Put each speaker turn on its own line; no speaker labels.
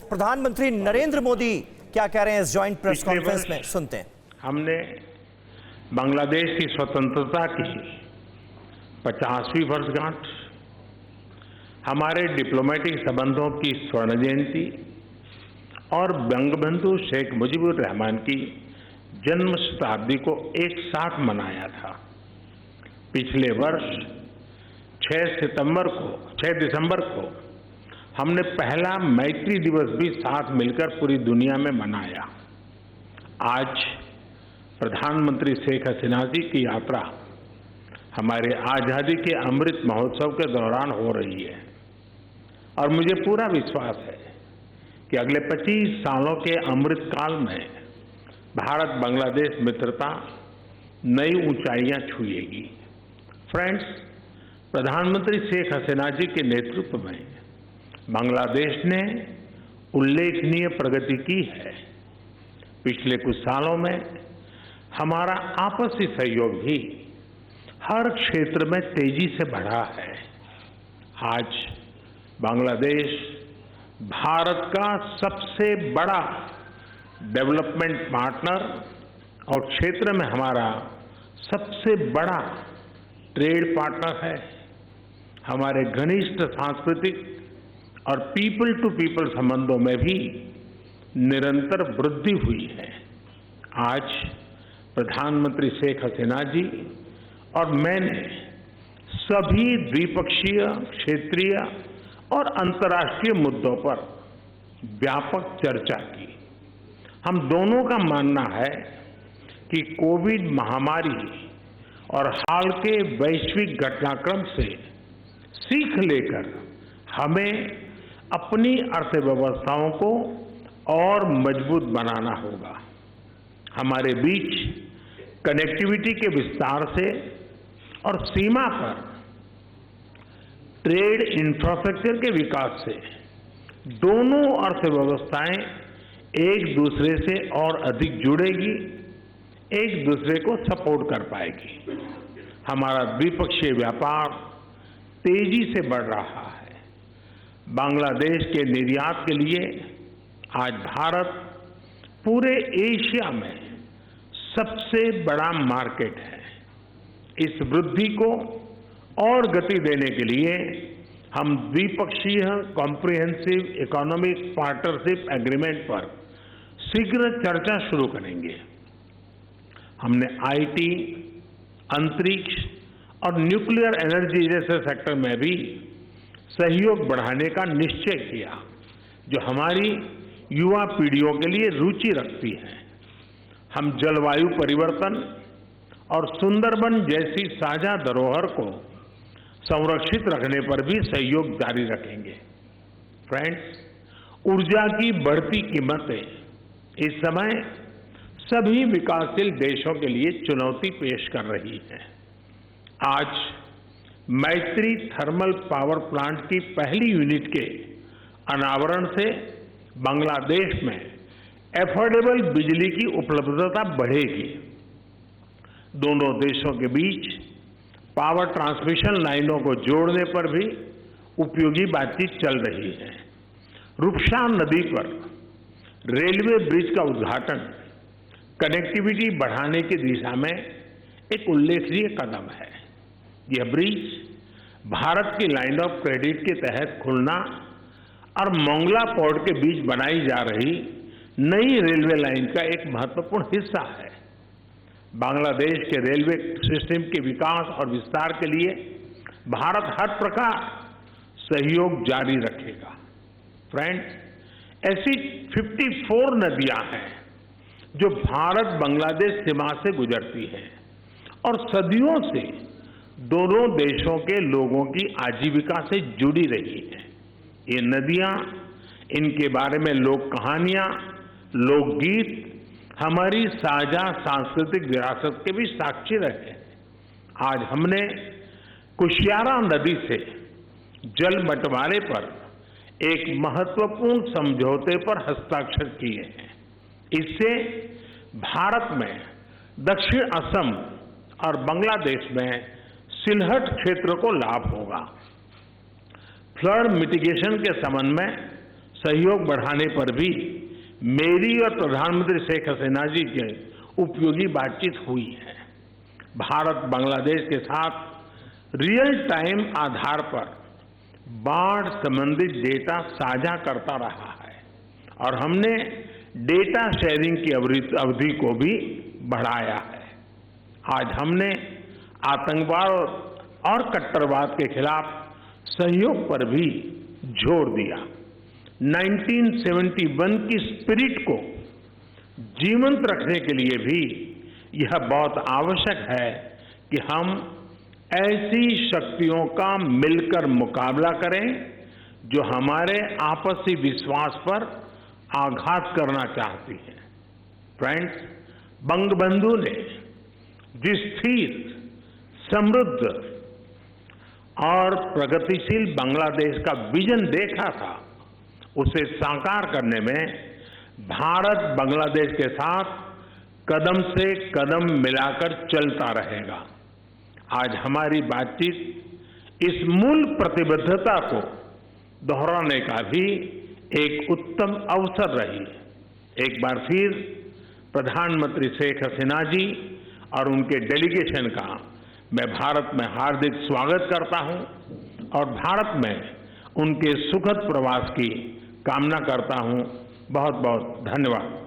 प्रधानमंत्री नरेंद्र मोदी क्या कह रहे हैं इस जॉइंट प्रेस
पिछले
कॉन्फ्रेंस
वर्ष
में, सुनते हैं।
हमने बांग्लादेश की स्वतंत्रता की 50वीं वर्षगांठ, हमारे डिप्लोमेटिक संबंधों की स्वर्ण जयंती और बंगबंधु शेख मुजीबुर रहमान की जन्म शताब्दी को एक साथ मनाया था। पिछले वर्ष 6 दिसंबर को हमने पहला मैत्री दिवस भी साथ मिलकर पूरी दुनिया में मनाया। आज प्रधानमंत्री शेख हसीना जी की यात्रा हमारे आजादी के अमृत महोत्सव के दौरान हो रही है और मुझे पूरा विश्वास है कि अगले 25 सालों के अमृत काल में भारत बांग्लादेश मित्रता नई ऊंचाइयां छुएगी। फ्रेंड्स, प्रधानमंत्री शेख हसीना जी के नेतृत्व में बांग्लादेश ने उल्लेखनीय प्रगति की है। पिछले कुछ सालों में हमारा आपसी सहयोग भी हर क्षेत्र में तेजी से बढ़ा है। आज बांग्लादेश भारत का सबसे बड़ा डेवलपमेंट पार्टनर और क्षेत्र में हमारा सबसे बड़ा ट्रेड पार्टनर है। हमारे घनिष्ठ सांस्कृतिक और पीपल टू पीपल संबंधों में भी निरंतर वृद्धि हुई है। आज प्रधानमंत्री शेख हसीना जी और मैंने सभी द्विपक्षीय, क्षेत्रीय और अंतर्राष्ट्रीय मुद्दों पर व्यापक चर्चा की। हम दोनों का मानना है कि कोविड महामारी और हाल के वैश्विक घटनाक्रम से सीख लेकर हमें अपनी अर्थव्यवस्थाओं को और मजबूत बनाना होगा। हमारे बीच कनेक्टिविटी के विस्तार से और सीमा पर ट्रेड इंफ्रास्ट्रक्चर के विकास से दोनों अर्थव्यवस्थाएं एक दूसरे से और अधिक जुड़ेगी, एक दूसरे को सपोर्ट कर पाएगी। हमारा द्विपक्षीय व्यापार तेजी से बढ़ रहा है। बांग्लादेश के निर्यात के लिए आज भारत पूरे एशिया में सबसे बड़ा मार्केट है। इस वृद्धि को और गति देने के लिए हम द्विपक्षीय कॉम्प्रिहेंसिव इकोनॉमिक पार्टनरशिप एग्रीमेंट पर शीघ्र चर्चा शुरू करेंगे। हमने आईटी, अंतरिक्ष और न्यूक्लियर एनर्जी जैसे सेक्टर में भी सहयोग बढ़ाने का निश्चय किया, जो हमारी युवा पीढ़ियों के लिए रुचि रखती है। हम जलवायु परिवर्तन और सुंदरबन जैसी साझा धरोहर को संरक्षित रखने पर भी सहयोग जारी रखेंगे। फ्रेंड्स, ऊर्जा की बढ़ती कीमतें इस समय सभी विकासशील देशों के लिए चुनौती पेश कर रही हैं। आज मैत्री थर्मल पावर प्लांट की पहली यूनिट के अनावरण से बांग्लादेश में एफोर्डेबल बिजली की उपलब्धता बढ़ेगी। दोनों देशों के बीच पावर ट्रांसमिशन लाइनों को जोड़ने पर भी उपयोगी बातचीत चल रही है। रूपसा नदी पर रेलवे ब्रिज का उद्घाटन कनेक्टिविटी बढ़ाने की दिशा में एक उल्लेखनीय कदम है। यह ब्रिज भारत की लाइन ऑफ क्रेडिट के तहत खुलना और मोंगला पोर्ट के बीच बनाई जा रही नई रेलवे लाइन का एक महत्वपूर्ण हिस्सा है। बांग्लादेश के रेलवे सिस्टम के विकास और विस्तार के लिए भारत हर प्रकार सहयोग जारी रखेगा। फ्रेंड्स, ऐसी 54 नदियां हैं जो भारत बांग्लादेश सीमा से गुजरती हैं और सदियों से दोनों देशों के लोगों की आजीविका से जुड़ी रही हैं। ये नदियां, इनके बारे में लोक कहानियां, लोकगीत हमारी साझा सांस्कृतिक विरासत के भी साक्षी रहे हैं। आज हमने कुशियारा नदी से जल बंटवारे पर एक महत्वपूर्ण समझौते पर हस्ताक्षर किए हैं। इससे भारत में दक्षिण असम और बांग्लादेश में सिलहट क्षेत्र को लाभ होगा। फ्लड मिटिगेशन के संबंध में सहयोग बढ़ाने पर भी मेरी और प्रधानमंत्री शेख हसीना जी की उपयोगी बातचीत हुई है। भारत बांग्लादेश के साथ रियल टाइम आधार पर बाढ़ संबंधित डेटा साझा करता रहा है और हमने डेटा शेयरिंग की अवधि को भी बढ़ाया है। आज हमने आतंकवाद और कट्टरवाद के खिलाफ सहयोग पर भी जोर दिया। 1971 की स्पिरिट को जीवंत रखने के लिए भी यह बहुत आवश्यक है कि हम ऐसी शक्तियों का मिलकर मुकाबला करें जो हमारे आपसी विश्वास पर आघात करना चाहती हैं। फ्रेंड्स, बंगबंधु ने जिस स्थिर, समृद्ध और प्रगतिशील बांग्लादेश का विजन देखा था, उसे साकार करने में भारत बांग्लादेश के साथ कदम से कदम मिलाकर चलता रहेगा। आज हमारी बातचीत इस मूल प्रतिबद्धता को दोहराने का भी एक उत्तम अवसर रही। एक बार फिर प्रधानमंत्री शेख हसीना जी और उनके डेलीगेशन का मैं भारत में हार्दिक स्वागत करता हूं और भारत में उनके सुखद प्रवास की कामना करता हूं। बहुत बहुत धन्यवाद।